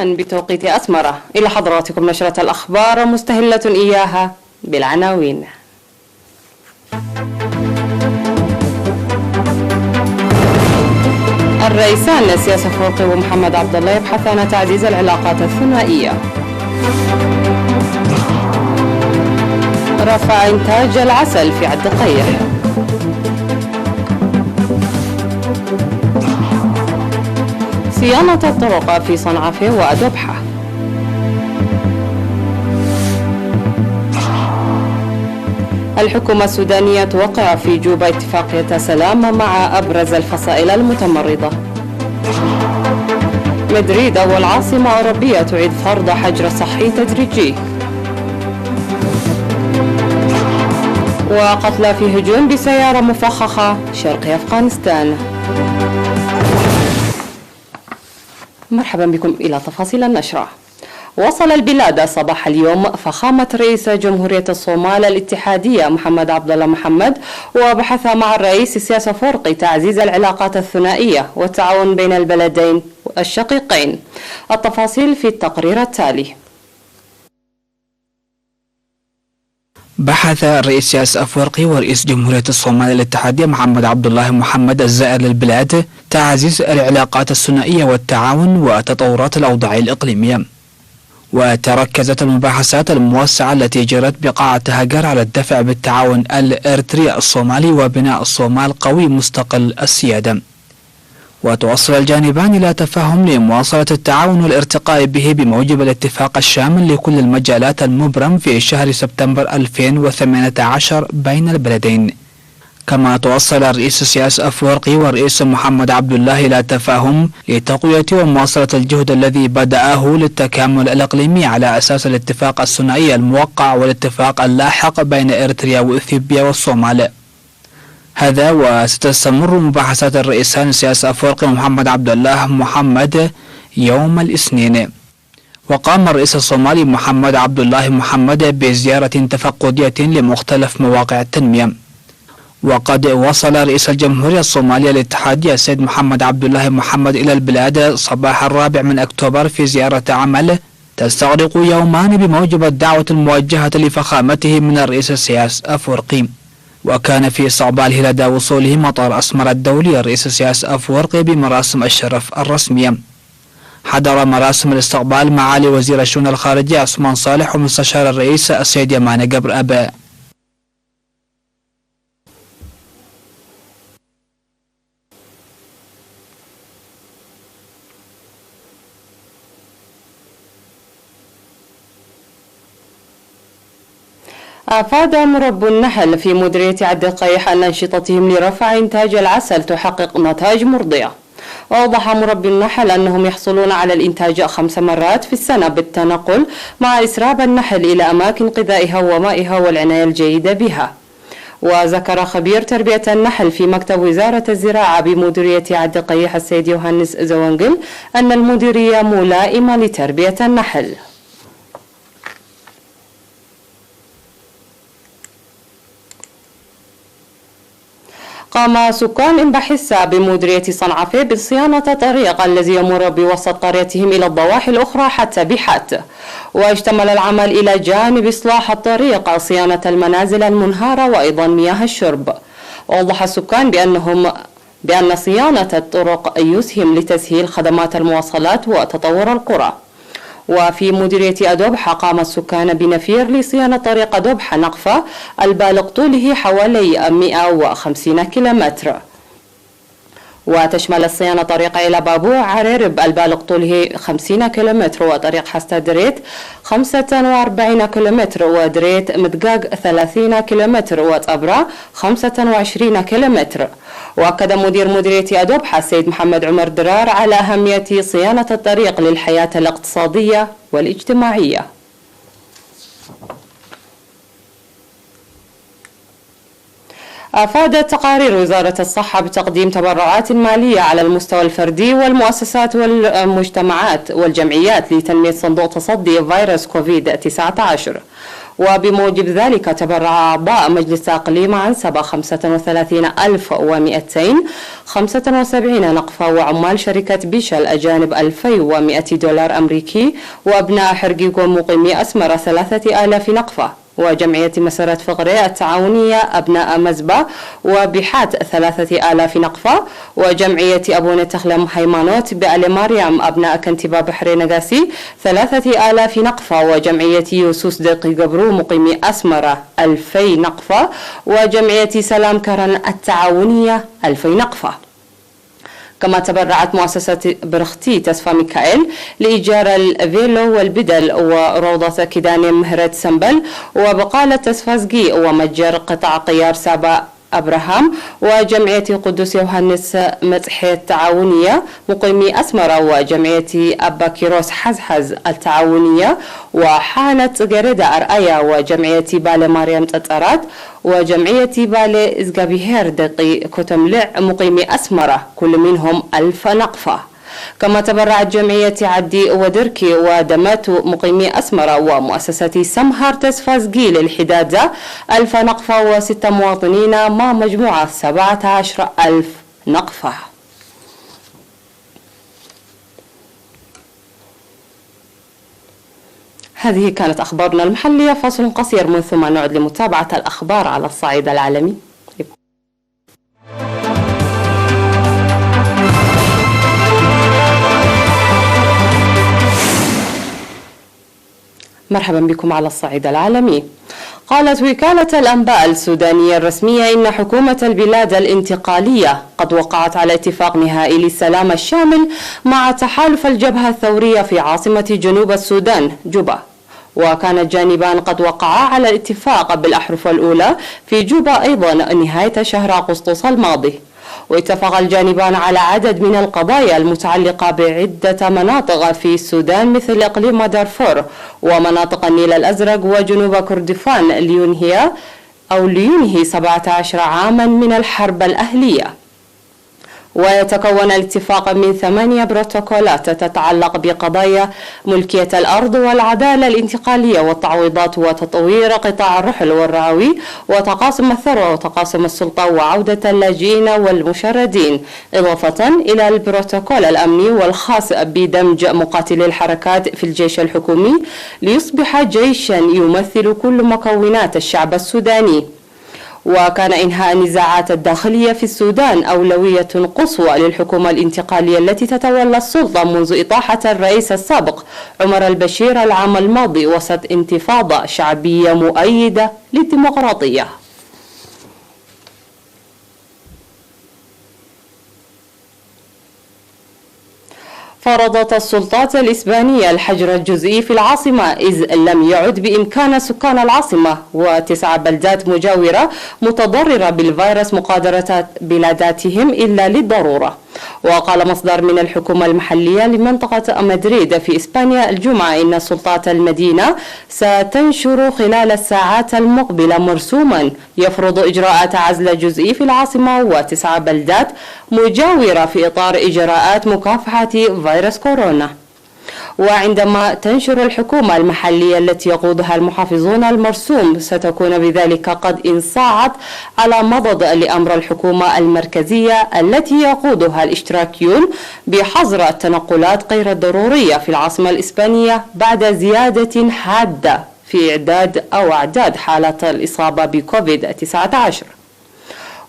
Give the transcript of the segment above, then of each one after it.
مساء بتوقيت أسمرة. إلى حضراتكم نشرة الأخبار مستهلة إياها بالعناوين. الرئيسان سياس أفورقي ومحمد عبد الله يبحثان تعزيز العلاقات الثنائية. رفع إنتاج العسل في عد قيح. صيانة الطرق في صنعاء وأدوبحة. الحكومة السودانية توقع في جوبا اتفاقية سلام مع أبرز الفصائل المتمردة. مدريد أول عاصمة أوروبية تعيد فرض حجر صحي تدريجي. وقتلى في هجوم بسيارة مفخخة شرق أفغانستان. مرحبا بكم إلى تفاصيل النشرة. وصل البلاد صباح اليوم فخامة رئيس جمهورية الصومال الاتحادية محمد عبد الله محمد، وبحث مع الرئيس سياس أفورقي تعزيز العلاقات الثنائية والتعاون بين البلدين الشقيقين. التفاصيل في التقرير التالي. بحث الرئيس سياس أفورقي ورئيس جمهورية الصومال الاتحادية محمد عبد الله محمد الزائر للبلاد تعزيز العلاقات الثنائية والتعاون وتطورات الأوضاع الإقليمية. وتركزت المباحثات الموسعة التي جرت بقاعة هاجر على الدفع بالتعاون الإريتري الصومالي وبناء الصومال قوي مستقل السيادة. وتوصل الجانبان إلى تفاهم لمواصلة التعاون والارتقاء به بموجب الاتفاق الشامل لكل المجالات المبرم في شهر سبتمبر 2018 بين البلدين. كما توصل الرئيس سياس أفورقي والرئيس محمد عبد الله إلى تفاهم لتقوية ومواصلة الجهد الذي بدأه للتكامل الإقليمي على أساس الاتفاق الثنائي الموقع والاتفاق اللاحق بين إريتريا وإثيوبيا والصومال. هذا وستستمر مباحثات الرئيسان سياس أفورقي ومحمد عبد الله محمد يوم الاثنين. وقام الرئيس الصومالي محمد عبد الله محمد بزيارة تفقدية لمختلف مواقع التنمية. وقد وصل رئيس الجمهورية الصومالية الاتحادية السيد محمد عبد الله محمد إلى البلاد صباح 4 أكتوبر في زيارة عمل تستغرق يومان بموجب الدعوة الموجهة لفخامته من الرئيس سياس أفورقي. وكان في استقباله لدى وصوله مطار أسمرة الدولي الرئيس سياس أفورقي بمراسم الشرف الرسمية. حضر مراسم الاستقبال معالي وزير الشؤون الخارجية عثمان صالح ومستشار الرئيس السيد يمان قبر أبا. أفاد مربو النحل في مديرية عد القيح أن أنشطتهم لرفع إنتاج العسل تحقق نتائج مرضية. وأوضح مربي النحل أنهم يحصلون على الإنتاج 5 مرات في السنة بالتنقل مع إسراب النحل إلى أماكن غذائها ومائها والعناية الجيدة بها. وذكر خبير تربية النحل في مكتب وزارة الزراعة بمديرية عد القيح السيد يوهانس زوانجل أن المديرية ملائمة لتربية النحل. قام سكان إمبحسة بمديرية صنعاء بصيانة طريق الذي يمر بوسط قريتهم إلى الضواحي الأخرى حتى بحات. واشتمل العمل إلى جانب إصلاح الطريق صيانة المنازل المنهارة وأيضا مياه الشرب. ووضح السكان بأن صيانة الطرق يسهم لتسهيل خدمات المواصلات وتطور القرى. وفي مديرية أدوبحة قام السكان بنفير لصيانة طريق أدوبحة نقفة البالغ طوله حوالي 150 كيلومتر. وتشمل الصيانة طريق إلى بابوع عريرب البالغ طوله 50 كيلومتر، وطريق حستا دريت 45 كيلومتر، ودريت مدقاق 30 كيلومتر، وطبرة 25 كيلومتر. وأكد مدير مديرية أدوبحة السيد محمد عمر درار على أهمية صيانة الطريق للحياة الاقتصادية والاجتماعية. أفادت تقارير وزارة الصحة بتقديم تبرعات مالية على المستوى الفردي والمؤسسات والمجتمعات والجمعيات لتنمية صندوق تصدي فيروس كوفيد-19. وبموجب ذلك تبرع أعضاء مجلس الإقليم عن 35,275 نقفة، وعمال شركة بيشا الأجانب 2,100 دولار أمريكي، وأبناء حرقيق ومقيمي أسمرة 3,000 نقفة، وجمعية مسارات فقرية التعاونية أبناء مزبة وبحات 3,000 نقفة، وجمعية أبو تخلم هيمانوت بآل مريم أبناء كنتبا بحري نقاسي 3,000 نقفة، وجمعية يوسوس دقي قبرو مقيمي أسمرة 2,000 نقفة، وجمعية سلام كرن التعاونية 2,000 نقفة. كما تبرعت مؤسسة برختي تسفى ميكائيل لإيجار الفيلو والبدل وروضة كيداني مهرة سنبل وبقالة تسفازقي ومتجر قطع قيار سابا أبراهام، وجمعية قدوس يوهانس متحية التعاونية مقيمي أسمرة، وجمعية أبا كيروس حزحز التعاونية، وحانة جريدة أرأيا، وجمعية بالي مريم تتأرات، وجمعية بالي إزقابيهير دقي كتملع مقيمي أسمرة كل منهم 1,000 نقفة. كما تبرعت جمعية عدي ودركي ودماتو مقيمي أسمرة ومؤسسة سمهر تسفازقي للحدادة 1,000 نقفة، و6 مواطنين مع مجموعة 17,000 نقفة. هذه كانت أخبارنا المحلية. فاصل قصير من ثم نعد لمتابعة الأخبار على الصعيد العالمي. مرحبا بكم على الصعيد العالمي. قالت وكالة الأنباء السودانية الرسمية إن حكومة البلاد الانتقالية قد وقعت على اتفاق نهائي للسلام الشامل مع تحالف الجبهة الثورية في عاصمة جنوب السودان جوبا، وكان الجانبان قد وقعا على الاتفاق بالأحرف الأولى في جوبا أيضا نهاية شهر أغسطس الماضي. واتفق الجانبان على عدد من القضايا المتعلقة بعدة مناطق في السودان مثل إقليم دارفور ومناطق النيل الأزرق وجنوب كردفان لينهي 17 عاما من الحرب الأهلية. ويتكون الاتفاق من 8 بروتوكولات تتعلق بقضايا ملكية الأرض والعدالة الانتقالية والتعويضات وتطوير قطاع الرحل والرعوي وتقاسم الثروة وتقاسم السلطة وعودة اللاجئين والمشردين، إضافة إلى البروتوكول الأمني والخاص بدمج مقاتلي الحركات في الجيش الحكومي ليصبح جيشا يمثل كل مكونات الشعب السوداني. وكان إنهاء النزاعات الداخلية في السودان أولوية قصوى للحكومة الانتقالية التي تتولى السلطة منذ إطاحة الرئيس السابق عمر البشير العام الماضي وسط انتفاضة شعبية مؤيدة للديمقراطية. فرضت السلطات الإسبانية الحجر الجزئي في العاصمة، إذ لم يعد بإمكان سكان العاصمة و9 بلدات مجاورة متضررة بالفيروس مغادرة بلاداتهم إلا للضرورة. وقال مصدر من الحكومة المحلية لمنطقة مدريد في إسبانيا الجمعة إن سلطات المدينة ستنشر خلال الساعات المقبلة مرسوما يفرض إجراءات عزل جزئي في العاصمة و9 بلدات مجاورة في إطار إجراءات مكافحة فيروس كورونا. وعندما تنشر الحكومة المحلية التي يقودها المحافظون المرسوم ستكون بذلك قد انصاعت على مضض لأمر الحكومة المركزية التي يقودها الاشتراكيون بحظر التنقلات غير الضرورية في العاصمة الإسبانية بعد زيادة حادة في أعداد حالات الإصابة بكوفيد-19.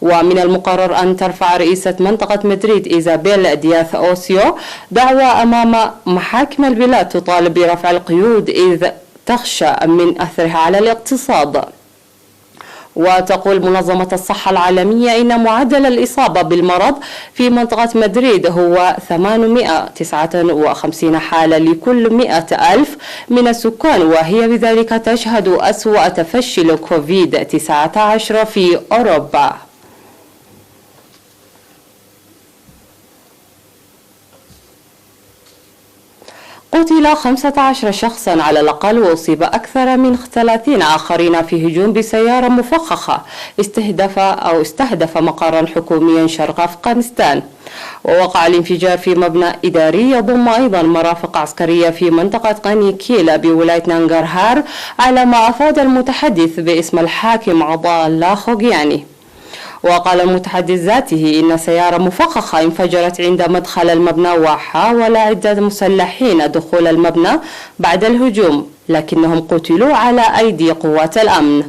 ومن المقرر أن ترفع رئيسة منطقة مدريد إيزابيل دياث أوسيو دعوى أمام محاكم البلاد تطالب برفع القيود إذ تخشى من أثرها على الاقتصاد. وتقول منظمة الصحة العالمية إن معدل الإصابة بالمرض في منطقة مدريد هو 859 حالة لكل 100,000 من السكان، وهي بذلك تشهد أسوأ تفشي لكوفيد-19 في أوروبا. قتل 15 شخصا على الأقل، وأصيب أكثر من 30 آخرين في هجوم بسيارة مفخخة استهدف مقرا حكوميا شرق أفغانستان. ووقع الانفجار في مبنى إداري يضم أيضا مرافق عسكرية في منطقة قانيكيلا بولاية نانغرهار، على ما أفاد المتحدث باسم الحاكم عطاء الله خوغياني. وقال المتحدث ذاته إن سيارة مفخخة انفجرت عند مدخل المبنى، وحاول عدة مسلحين دخول المبنى بعد الهجوم، لكنهم قتلوا على أيدي قوات الأمن.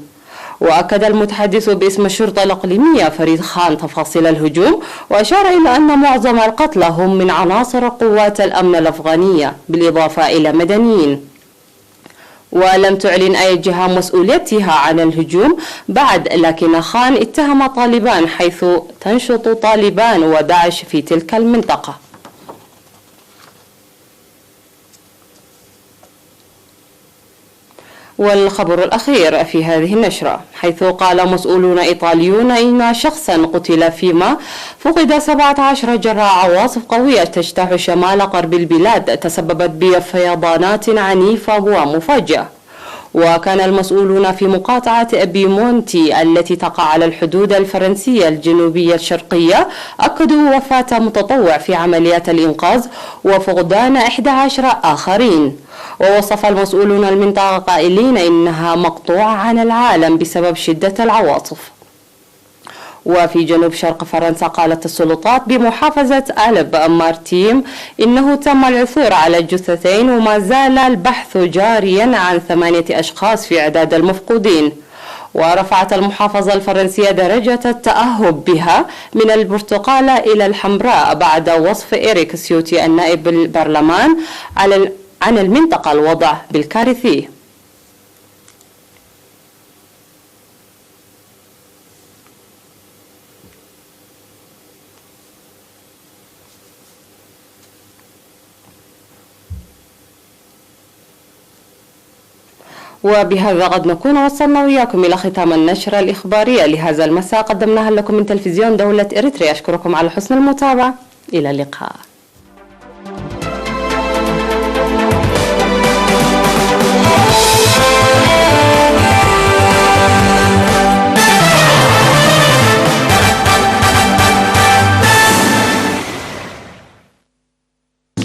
وأكد المتحدث باسم الشرطة الإقليمية فريد خان تفاصيل الهجوم، وأشار إلى أن معظم القتلى هم من عناصر قوات الأمن الأفغانية بالإضافة إلى مدنيين. ولم تعلن أي جهة مسؤوليتها عن الهجوم بعد، لكن خان اتهم طالبان حيث تنشط طالبان وداعش في تلك المنطقة. والخبر الأخير في هذه النشرة، حيث قال مسؤولون إيطاليون إن شخصا قتل فيما فقد 17 جراء عواصف قوية تجتاح شمال غرب البلاد تسببت بفيضانات عنيفة ومفاجئة. وكان المسؤولون في مقاطعة أبيمونتي التي تقع على الحدود الفرنسية الجنوبية الشرقية أكدوا وفاة متطوع في عمليات الإنقاذ وفقدان 11 آخرين. ووصف المسؤولون المنطقة قائلين إنها مقطوعة عن العالم بسبب شدة العواصف. وفي جنوب شرق فرنسا قالت السلطات بمحافظة ألب مارتيم إنه تم العثور على الجثتين، وما زال البحث جاريا عن 8 أشخاص في إعداد المفقودين. ورفعت المحافظة الفرنسية درجة التأهب بها من البرتقالة إلى الحمراء بعد وصف إريك سيوتي النائب بالبرلمان عن المنطقة الوضع بالكارثي. وبهذا قد نكون وصلنا وياكم إلى ختام النشرة الإخبارية لهذا المساء، قدمناها لكم من تلفزيون دولة إريتريا. أشكركم على حسن المتابعة، إلى اللقاء.